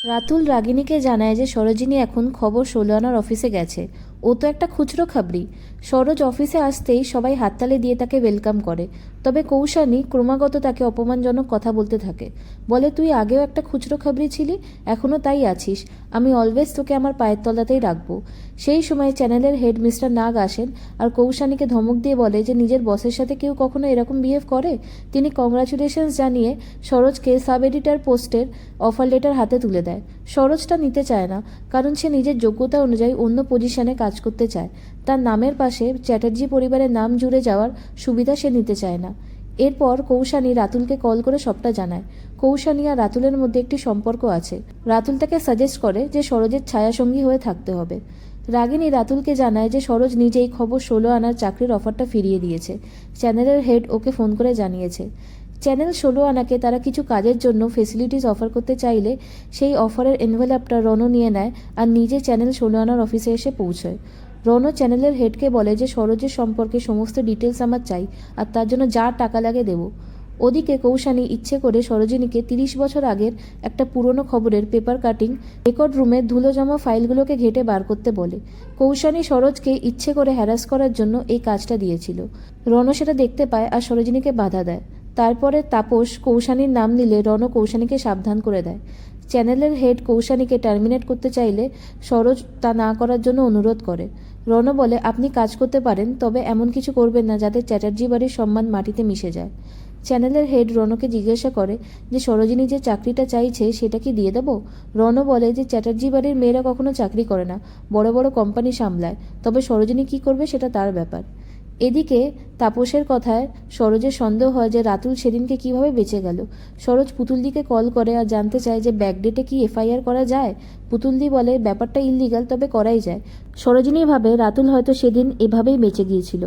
রাতুল রাগিনীকে জানায় যে সরোজিনী এখন খবর 16 আনার অফিসে গেছে। ও তো একটা খুচরো খাবরি। সরোজ অফিসে আসতেই সবাই হাততালি দিয়ে তাকে ওয়েলকাম করে। তবে কৌশানী ক্রমাগত তাকে অপমানজনক কথা বলতে থাকে। বলে, তুই আগেও একটা খুচরো খাবরি ছিলি, এখনও তাই আছিস। আমি অলওয়েজ তোকে আমার পায়ের তলাতেই রাখবো। সেই সময় চ্যানেলের হেড মিস্টার নাগ আসেন আর কৌশানীকে ধমক দিয়ে বলে যে নিজের বসের সাথে কেউ কখনো এরকম বিহেভ করে। তিনি কংগ্রাচুলেশনস জানিয়ে সরোজকে সাব এডিটর পোস্টের অফার লেটার হাতে তুলে দেয়। সরোজটা নিতে চায় না, কারণ সে নিজের যোগ্যতা অনুযায়ী অন্য পজিশনে কাজ করতে চায়। তার নামের পাশে চ্যাটার্জি পরিবারের নাম জুড়ে যাওয়ার সুবিধা সে নিতে চায় না। এরপর কৌশানী রাতুলকে কল করে সবটা জানায়। কৌশানী আর রাতুলের মধ্যে একটি সম্পর্ক আছে। রাতুল তাকে সাজেস্ট করে যে সরোজের ছায়াসঙ্গী হয়ে থাকতে হবে। রাগিনী রাতুলকে জানায় যে সরোজ নিজেই খবর 16 আনার চাকরির অফারটা ফিরিয়ে দিয়েছে। চ্যানেলের হেড ওকে ফোন করে জানিয়েছে। চ্যানেল 16 আনাকে তারা কিছু কাজের জন্য ফেসিলিটিস অফার করতে চাইলে সেই অফারের এনভেলপটা রনো নিয়ে নেয় আর নিজে চ্যানেল 16 আনার অফিসে এসে পৌঁছয়। রনো চ্যানেলের হেডকে বলে যে সরোজের সম্পর্কে সমস্ত ডিটেলস আমার চাই, আর তার জন্য যা টাকা লাগে দেব। ওদিকে কৌশানী ইচ্ছে করে সরোজিনীকে 30 বছর আগের একটা পুরনো খবরের পেপার কাটিং রেকর্ড রুমে ধুলো জমা ফাইলগুলোকে ঘেটে বার করতে বলে। কৌশানী সরোজকে ইচ্ছে করে হ্যারাস করার জন্য এই কাজটা দিয়েছিল। রনো সেটা দেখতে পায় আর সরোজিনীকে বাধা দেয়। তারপরে তাপস কৌশানীর নাম নিলে রনো কৌশানীকে সাবধান করে দেয়। চ্যানেলের হেড কৌশানীকে টার্মিনেট করতে চাইলে সরোজ তা না করার জন্য অনুরোধ করে। রনো বলে, আপনি কাজ করতে পারেন, তবে এমন কিছু করবেন না যাতে চ্যাটার্জি বাড়ির সম্মান মাটিতে মিশে যায়। চ্যানেলের হেড রনোকে জিজ্ঞাসা করে যে সরোজিনী যে চাকরিটা চাইছে সেটা কি দিয়ে দেবো। রনো বলে যে চ্যাটার্জি বাড়ির মেয়েরা কখনো চাকরি করে না, বড় বড় কোম্পানি সামলায়, তবে সরোজিনী কি করবে সেটা তার ব্যাপার। এদিকে তাপসের কথায় সরোজের সন্দেহ হয় যে রাতুল সেদিনকে কিভাবে বেঁচে গেল। সরোজ পুতুলদিকে কল করে আর জানতে চায় যে ব্যাকডেটে কি এফআইআর করা যায়। পুতুলদি বলে ব্যাপারটা ইল্লিগাল, তবে করাই যায়। সরোজিনী ভাবে রাতুল হয়তো সেদিন এভাবেই বেঁচে গিয়েছিল।